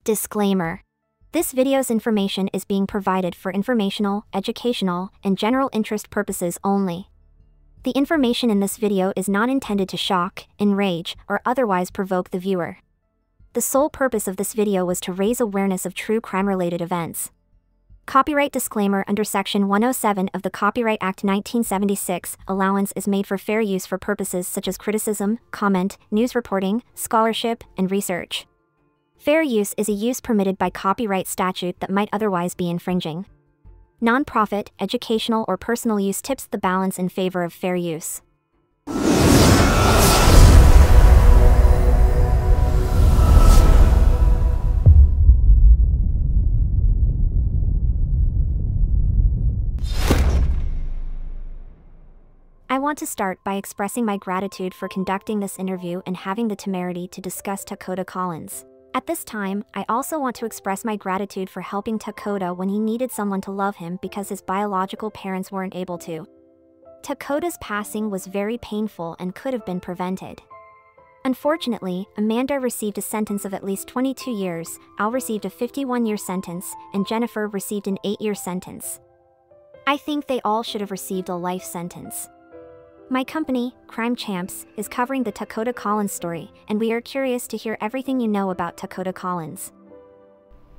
Disclaimer. This video's information is being provided for informational, educational, and general interest purposes only. The information in this video is not intended to shock, enrage, or otherwise provoke the viewer. The sole purpose of this video was to raise awareness of true crime-related events. Copyright disclaimer: under Section 107 of the Copyright Act 1976, allowance is made for fair use for purposes such as criticism, comment, news reporting, scholarship, and research. Fair use is a use permitted by copyright statute that might otherwise be infringing. Non-profit, educational, or personal use tips the balance in favor of fair use. I want to start by expressing my gratitude for conducting this interview and having the temerity to discuss Takoda Collins. At this time, I also want to express my gratitude for helping Takoda when he needed someone to love him because his biological parents weren't able to. Takoda's passing was very painful and could have been prevented. Unfortunately, Amanda received a sentence of at least 22 years, Al received a 51-year sentence, and Jennifer received an 8-year sentence. I think they all should have received a life sentence. My company, Crime Champs, is covering the Takoda Collins story, and we are curious to hear everything you know about Takoda Collins.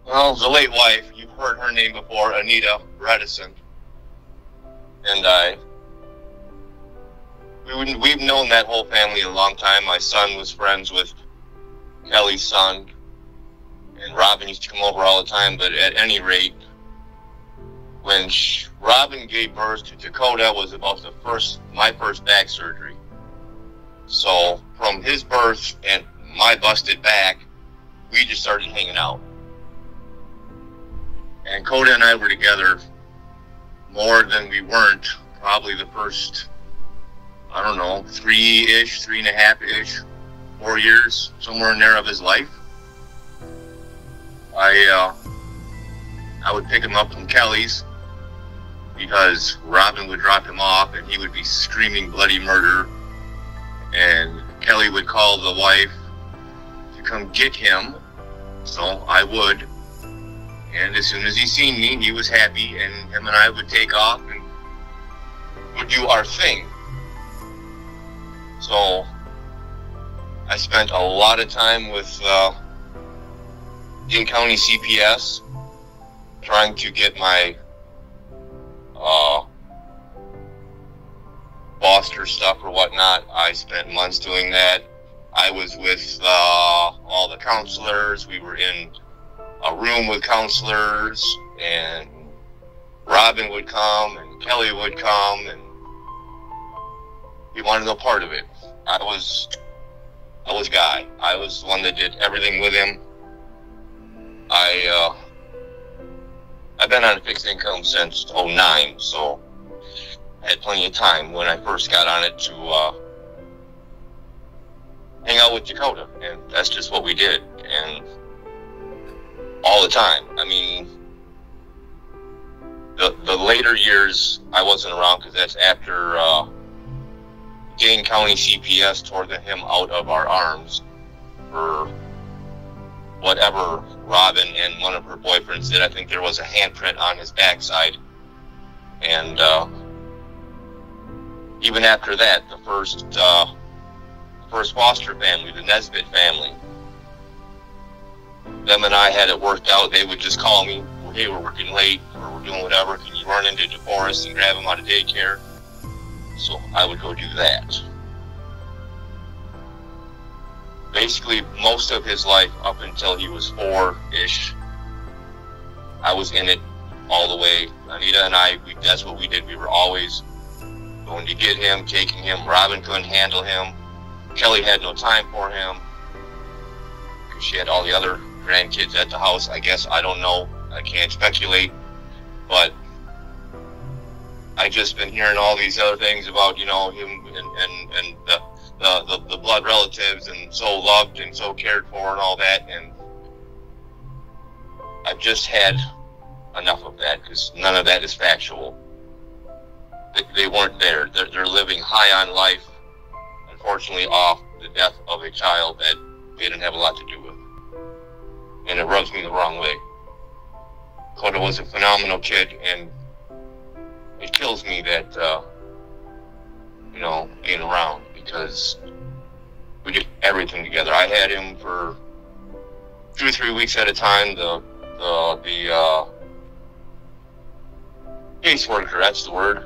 Well, the late wife, you've heard her name before, Anita Bredesen, and we've known that whole family a long time. My son was friends with Kelly's son, and Robin used to come over all the time, but at any rate, when Robin gave birth to Takoda was about my first back surgery. So from his birth and my busted back, we just started hanging out. And Koda and I were together more than we weren't, probably the first, I don't know, 3-ish, 3.5-ish, 4 years, somewhere in there of his life. I would pick him up from Kelly's, because Robin would drop him off and he would be screaming bloody murder, and Kelly would call the wife to come get him, so I would, and as soon as he seen me, he was happy, and him and I would take off and would do our thing. So I spent a lot of time with Dane County CPS trying to get my foster stuff or whatnot. I spent months doing that. I was with all the counselors. We were in a room with counselors, and Robin would come and Kelly would come, and he wanted no part of it. I was Guy. I was the one that did everything with him. I've been on a fixed income since '09, so I had plenty of time when I first got on it to hang out with Takoda, and that's just what we did, and all the time. I mean, the later years I wasn't around, because that's after Dane County CPS tore him out of our arms for whatever Robin and one of her boyfriends did. I think there was a handprint on his backside. And even after that, the first foster family, the Nesbitt family, them and I had it worked out. They would just call me, hey, we're working late, or we're doing whatever, can you run into DeForest and grab him out of daycare? So I would go do that. Basically, most of his life, up until he was 4-ish, I was in it all the way. Anita and I, that's what we did. We were always going to get him, taking him. Robin couldn't handle him. Kelly had no time for him, because she had all the other grandkids at the house, I guess. I don't know. I can't speculate. But I just been hearing all these other things about, you know, him and the blood relatives, and so loved and so cared for and all that, and I've just had enough of that, because none of that is factual. They weren't there. They're living high on life, unfortunately off the death of a child that they didn't have a lot to do with. And it rubs me the wrong way. Takoda was a phenomenal kid, and it kills me that, being around, because we did everything together. I had him for 2 or 3 weeks at a time. The caseworker, that's the word,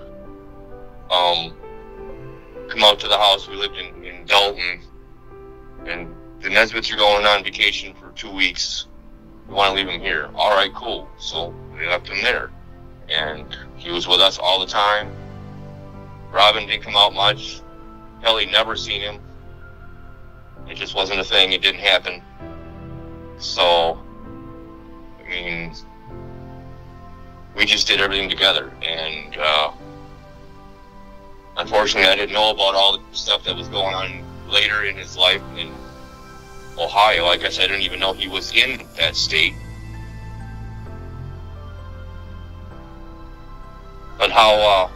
come out to the house. We lived in Dalton, and the Nesbitts are going on vacation for 2 weeks. We want to leave him here. All right, cool. So we left him there, and he was with us all the time. Robin didn't come out much. Kelly never seen him. It just wasn't a thing. It didn't happen. So, I mean, we just did everything together, and unfortunately, I didn't know about all the stuff that was going on later in his life in Ohio. I guess I didn't even know he was in that state. But how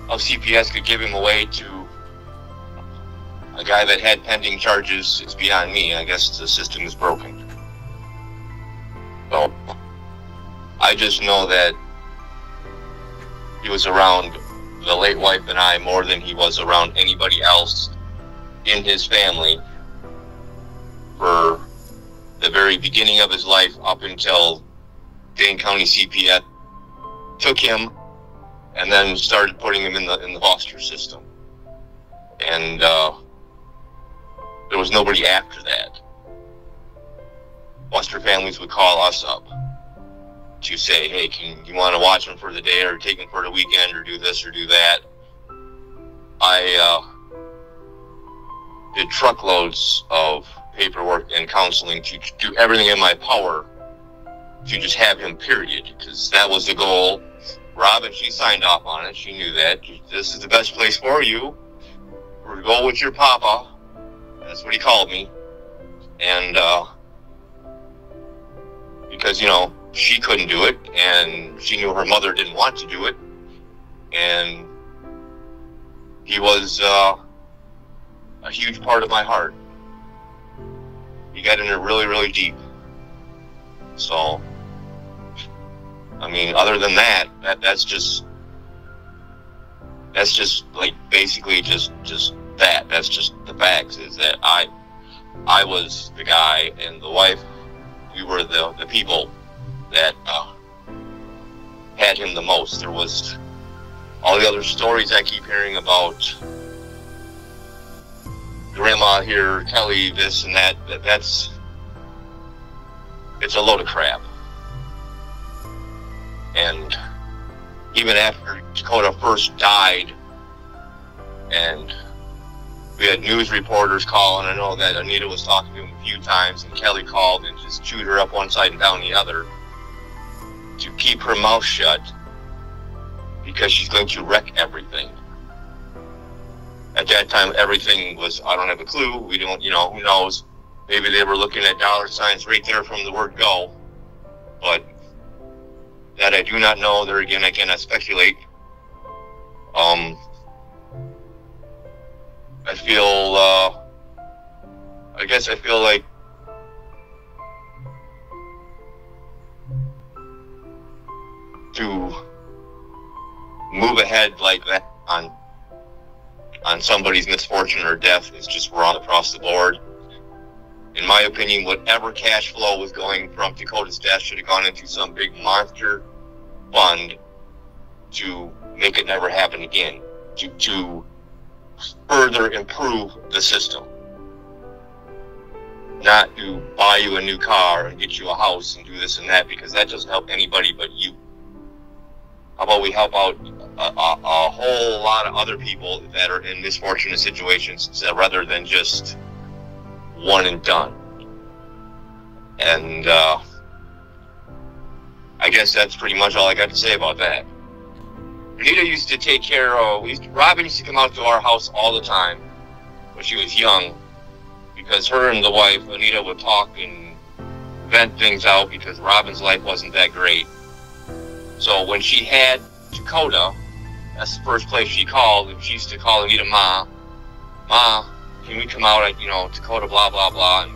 CPS could give him away to a guy that had pending charges is beyond me. I guess the system is broken. So I just know that he was around the late wife and I more than he was around anybody else in his family for the very beginning of his life, up until Dane County CPS took him and then started putting him in the foster system. And there was nobody after that. Foster families would call us up to say, hey, you want to watch him for the day, or take him for the weekend, or do this or do that. I did truckloads of paperwork and counseling to do everything in my power to just have him, period, because that was the goal. Robin, she signed off on it. She knew that. This is the best place for you. We're to go with your papa. That's what he called me. And because, she couldn't do it, and she knew her mother didn't want to do it, and he was a huge part of my heart. He got in there really, really deep. So, I mean, other than that, that's just like basically just that. That's just the facts, is that I was the guy, and the wife, we were the people that had him the most. There was all the other stories I keep hearing about grandma here, Kelly, this and that. It's a load of crap. And even after Takoda first died, and we had news reporters call, and I know that Anita was talking to him a few times, and Kelly called and just chewed her up one side and down the other to keep her mouth shut, because she's going to wreck everything. At that time, everything was, I don't have a clue. We don't, who knows? Maybe they were looking at dollar signs right there from the word go. But that I do not know. There again, I cannot speculate. I feel like to move ahead like that on somebody's misfortune or death is just wrong across the board. In my opinion, whatever cash flow was going from Takoda's death should have gone into some big monster fund to make it never happen again, to further improve the system. Not to buy you a new car and get you a house and do this and that, because that doesn't help anybody but you. How about we help out a whole lot of other people that are in misfortunate situations, rather than just one and done. And I guess that's pretty much all I got to say about that. Anita used to take care of, Robin used to come out to our house all the time when she was young, because her and the wife, Anita, would talk and vent things out, because Robin's life wasn't that great. So when she had Takoda, that's the first place she called, and she used to call Anita, Ma, can we come out at, Takoda, blah, blah, blah, and,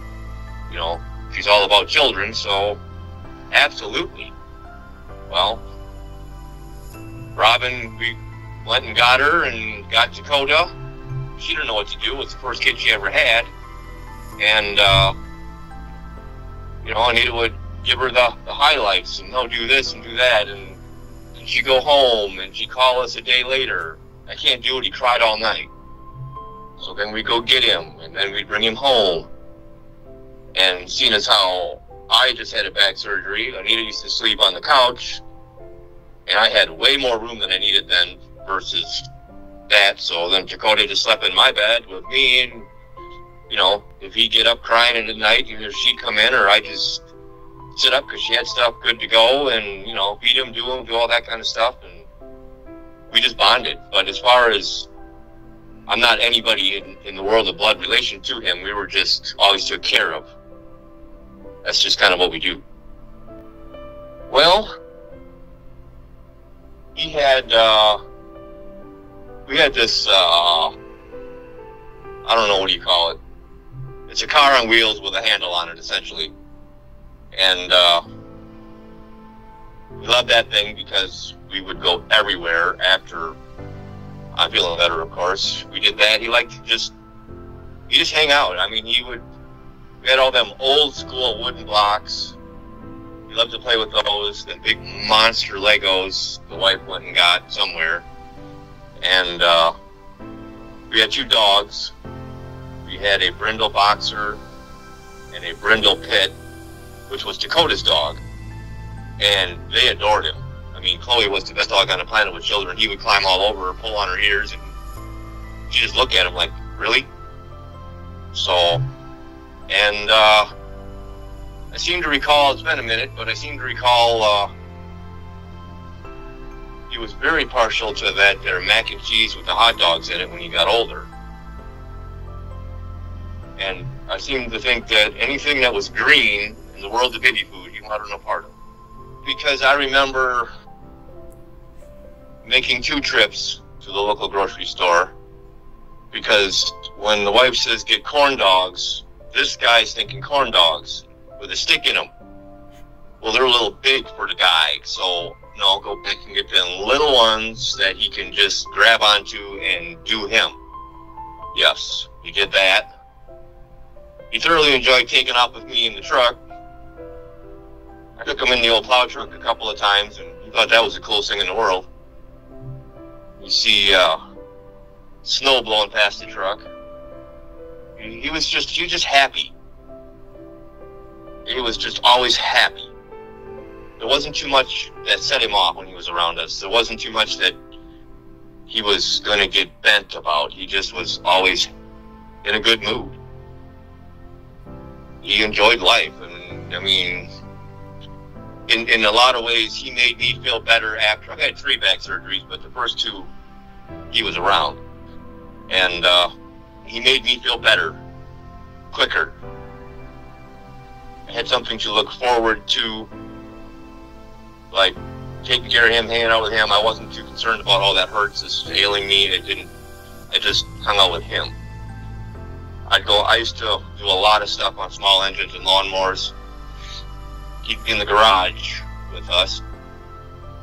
she's all about children, so absolutely. Well, Robin, we went and got her and got Takoda. She didn't know what to do. It was the first kid she ever had. And, you know, Anita would give her the highlights and, no, do this and do that. And she'd go home and she'd call us a day later. I can't do it. He cried all night. So then we'd go get him and then we'd bring him home. And seeing as how I just had a back surgery, Anita used to sleep on the couch. And I had way more room than I needed then versus that. So then Takoda just slept in my bed with me. And, you know, if he'd get up crying in the night, either she'd come in or I'd just sit up because she had stuff good to go and, you know, feed him, do all that kind of stuff. And we just bonded. But as far as I'm not anybody in the world of blood relation to him, we were just always took care of. That's just kind of what we do. Well, he had, we had this, I don't know, what do you call it? It's a car on wheels with a handle on it, essentially. And, we loved that thing because we would go everywhere after I'm feeling better, of course. We did that. He liked to just hang out. I mean, we had all them old school wooden blocks. He loved to play with those, the big monster Legos the wife went and got somewhere. And we had 2 dogs. We had a brindle boxer and a brindle pit, which was Takoda's dog. And they adored him. I mean, Chloe was the best dog on the planet with children. He would climb all over her, pull on her ears, and she'd just look at him like, really? So, and I seem to recall, it's been a minute, but I seem to recall he was very partial to that there mac and cheese with the hot dogs in it when he got older. And I seem to think that anything that was green in the world of baby food, he wanted no part of. Because I remember making 2 trips to the local grocery store, because when the wife says get corn dogs, this guy's thinking corn dogs with a stick in them. Well, they're a little big for the guy, so no, go back and get them little ones that he can just grab onto and do him. Yes, he did that. He thoroughly enjoyed taking off with me in the truck. I took him in the old plow truck a couple of times, and he thought that was the coolest thing in the world. You see snow blowing past the truck. He was just happy. He was just always happy. There wasn't too much that set him off when he was around us. There wasn't too much that he was going to get bent about. He just was always in a good mood. He enjoyed life. And I mean, in a lot of ways, he made me feel better after. I've had 3 back surgeries, but the first 2, he was around. And he made me feel better, quicker. I had something to look forward to, like taking care of him, hanging out with him. I wasn't too concerned about all that hurts that's ailing me. I just hung out with him. I used to do a lot of stuff on small engines and lawnmowers. He'd be in the garage with us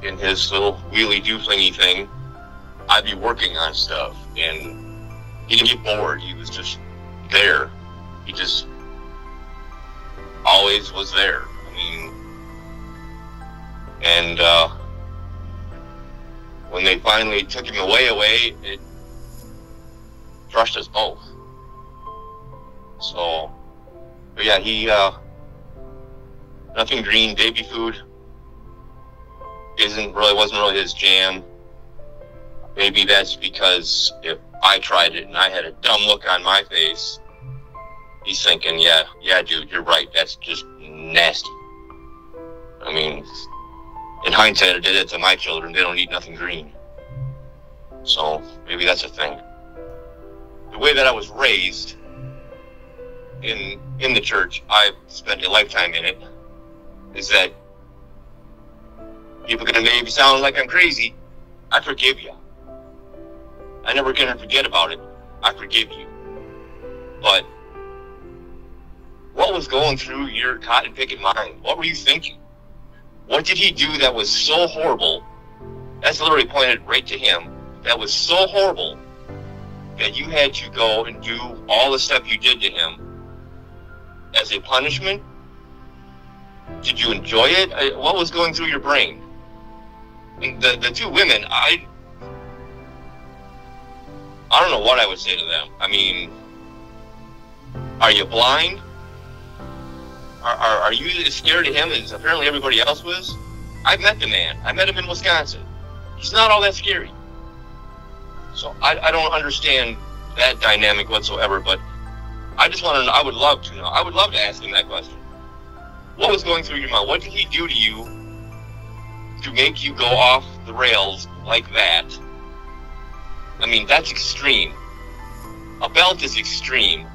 in his little wheelie dooflingy thing. I'd be working on stuff, and he didn't get bored. He was just there. He just always was there. I mean, and when they finally took him away, it crushed us both. So, but yeah, he nothing green, baby food wasn't really his jam. Maybe that's because if I tried it and I had a dumb look on my face, he's thinking, yeah, dude, you're right. That's just nasty. I mean, in hindsight, I did it to my children. They don't eat nothing green. So maybe that's a thing. The way that I was raised in the church, I've spent a lifetime in it, is that people are going to maybe sound like I'm crazy. I forgive you. I never gonna forget about it. I forgive you. But what was going through your cotton picking mind? What were you thinking? What did he do that was so horrible? That's literally pointed right to him. That was so horrible that you had to go and do all the stuff you did to him as a punishment? Did you enjoy it? What was going through your brain? And the two women, I don't know what I would say to them. I mean, are you blind? Are you as scared of him as apparently everybody else was? I've met the man. I met him in Wisconsin. He's not all that scary. So I don't understand that dynamic whatsoever, but I just want to know, I would love to know. I would love to ask him that question. What was going through your mind? What did he do to you to make you go off the rails like that? I mean, that's extreme. A belt is extreme.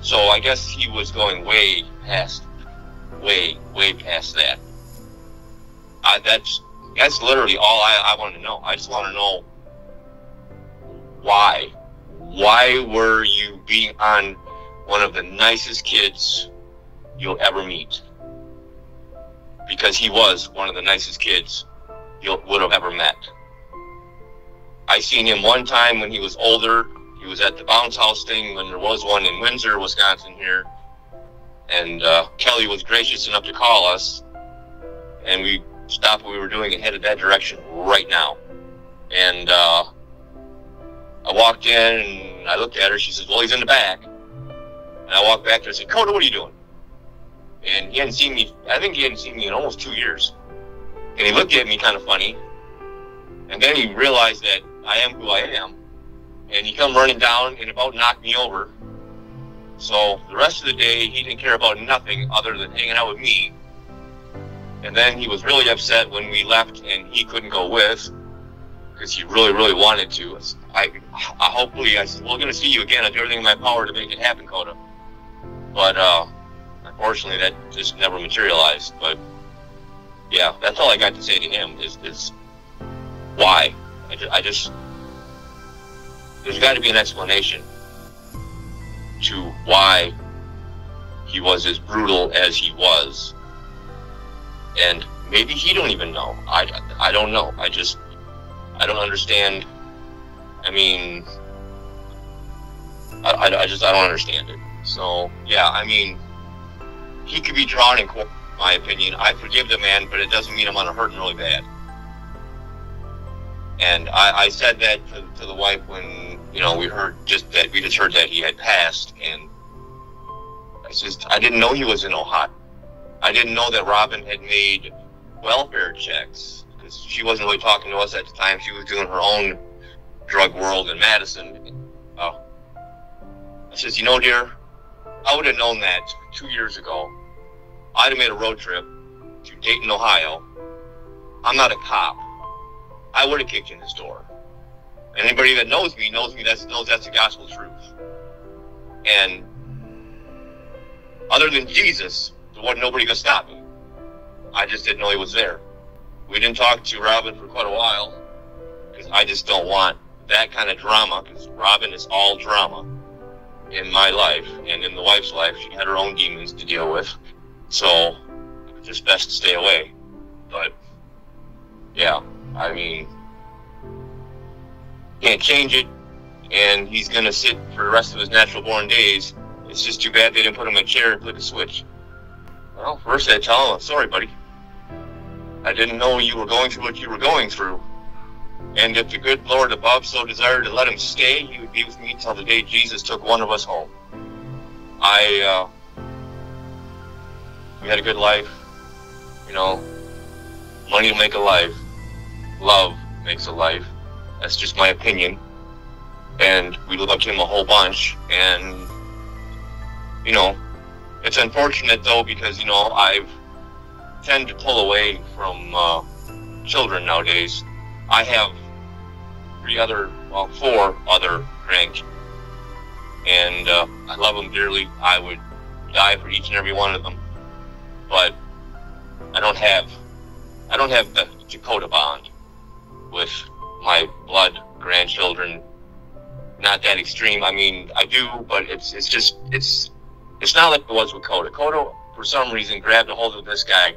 So I guess he was going way past that. That's literally all I want to know. I just want to know why. Why were you being on one of the nicest kids you'll ever meet? Because he was one of the nicest kids you would have ever met. I seen him one time when he was older. He was at the bounce house thing when there was one in Windsor, Wisconsin here. And Kelly was gracious enough to call us. And we stopped what we were doing and headed that direction right now. And I walked in and I looked at her. She says, well, he's in the back. And I walked back there and said, Coda, what are you doing? And he hadn't seen me, I think he hadn't seen me in almost 2 years. And he looked at me kind of funny. And then he realized that I am who I am. And he come running down and about knocked me over. So the rest of the day, he didn't care about nothing other than hanging out with me. And then he was really upset when we left and he couldn't go with, because he really, really wanted to. I said, well, we're going to see you again. I do everything in my power to make it happen, Coda. But unfortunately, that just never materialized. But yeah, that's all I got to say to him is why. There's got to be an explanation to why he was as brutal as he was. And maybe he don't even know. I don't know. I don't understand. I mean, I don't understand it. So, yeah, I mean, he could be drawn in court, in my opinion. I forgive the man, but it doesn't mean I'm going to hurt him really bad. And I said that to the wife when, we just heard that he had passed. And I didn't know he was in Ohio. I didn't know that Robin had made welfare checks, because she wasn't really talking to us at the time. She was doing her own drug world in Madison. I says, dear, I would have known that 2 years ago. I'd have made a road trip to Dayton, Ohio. I'm not a cop. I would have kicked in his door. Anybody that knows me knows that's the gospel truth. And other than Jesus, there wasn't nobody gonna stop me. I just didn't know he was there. We didn't talk to Robin for quite a while, because I just don't want that kind of drama, because Robin is all drama in my life and in the wife's life. She had her own demons to deal with, so it's just best to stay away. But yeah, I mean, can't change it, and he's gonna sit for the rest of his natural born days. It's just too bad they didn't put him in a chair and flick a switch. Well, first I'd tell him, I'm sorry, buddy. I didn't know you were going through what you were going through. And if the good Lord above so desired to let him stay, he would be with me till the day Jesus took one of us home. We had a good life. Money will make a life. Love makes a life. That's just my opinion. And we loved him a whole bunch. And, it's unfortunate, though, because, I've tend to pull away from children nowadays. I have 4 other grandkids. And I love them dearly. I would die for each and every one of them. But I don't have the Takoda bond with my blood grandchildren. Not that extreme. I mean, I do, but it's It's not like it was with Coda. Coda, for some reason, grabbed a hold of this guy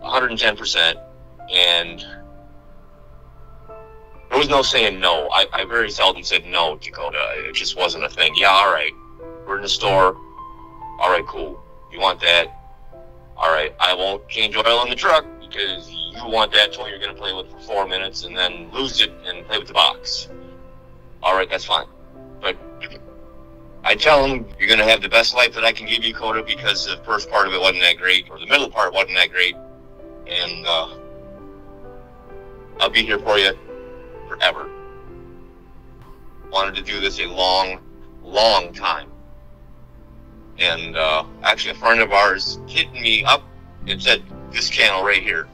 110%, and there was no saying no. I very seldom said no to Coda. It just wasn't a thing. Yeah, all right. We're in the store. All right, cool. You want that? All right. I won't change oil in the truck because you want that toy you're going to play with for 4 minutes and then lose it and play with the box. All right, that's fine. But I tell him, you're going to have the best life that I can give you, Coda, because the first part of it wasn't that great, or the middle part wasn't that great. And I'll be here for you forever. Wanted to do this a long, long time. And actually a friend of ours hit me up and said, this channel right here,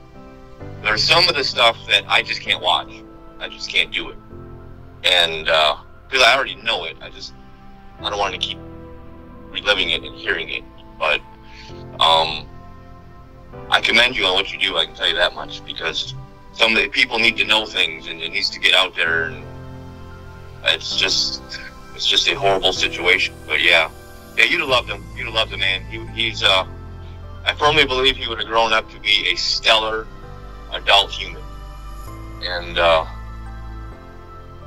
there's some of the stuff that I just can't watch. I just can't do it. And because I already know it, I don't want to keep reliving it and hearing it. But I commend you on what you do, I can tell you that much, because some of the people need to know things, and it needs to get out there, and it's just a horrible situation. But yeah, you'd have loved him. You'd have loved the man. He's I firmly believe he would have grown up to be a stellar adult human, and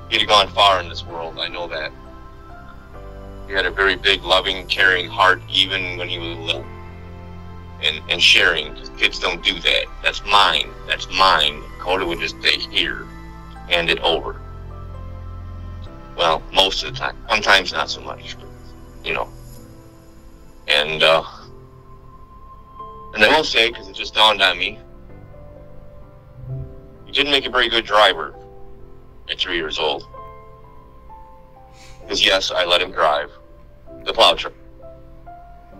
he'd have gone far in this world. I know that. He had a very big, loving, caring heart, even when he was little. And sharing. Kids don't do that. That's mine. That's mine. Coda would just stay here, hand it over. Well, most of the time. Sometimes not so much, but, you know. And I will say, because it just dawned on me, he didn't make a very good driver at 3 years old. Because yes, I let him drive the plow truck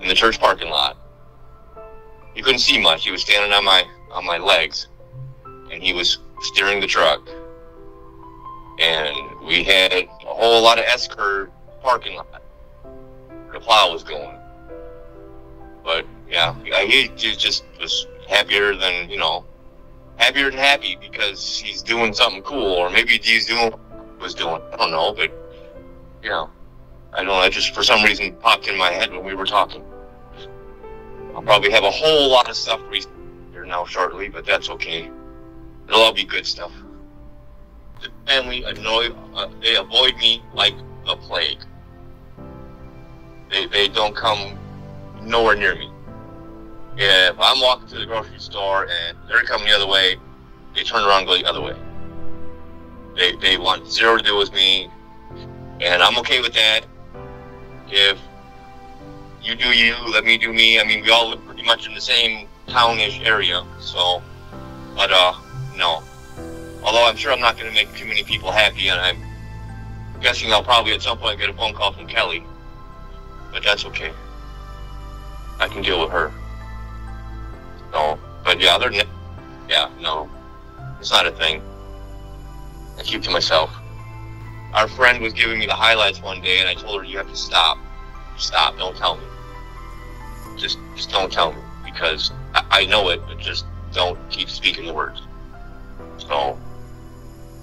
in the church parking lot. He couldn't see much. He was standing on my legs, and he was steering the truck. And we had a whole lot of S-curve parking lot. The plow was going. But yeah, he just was happier than, happier than happy because he's doing something cool, or maybe he's doing what he was doing. I don't know, but I don't know. It just for some reason popped in my head when we were talking. I'll probably have a whole lot of stuff here now shortly, but that's okay. It'll all be good stuff. The family they avoid me like the plague. They don't come nowhere near me. If I'm walking to the grocery store and they're coming the other way, they turn around and go the other way. They want zero to do with me, and I'm okay with that. If you do you, let me do me. I mean, we all live pretty much in the same townish area, so, but, no. Although I'm sure I'm not going to make too many people happy, and I'm guessing I'll probably at some point get a phone call from Kelly, but that's okay. I can deal with her. No, but yeah, other than that, yeah, no, it's not a thing. I keep to myself. Our friend was giving me the highlights one day, and I told her, you have to stop. Stop, don't tell me. Just don't tell me, because I know it, but just don't keep speaking the words. So,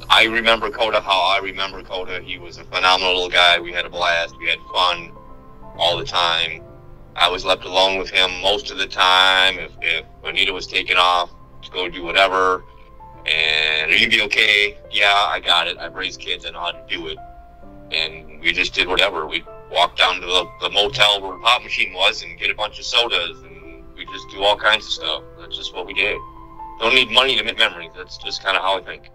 I remember Coda how I remember Coda. He was a phenomenal little guy. We had a blast. We had fun all the time. I was left alone with him most of the time. If Anita was taken off to go do whatever, and are you be okay? Yeah, I got it. I've raised kids. I know how to do it. And we just did whatever. We'd walk down to the motel where the pop machine was and get a bunch of sodas, and we just do all kinds of stuff. That's just what we did. Don't need money to make memories. That's just kind of how I think.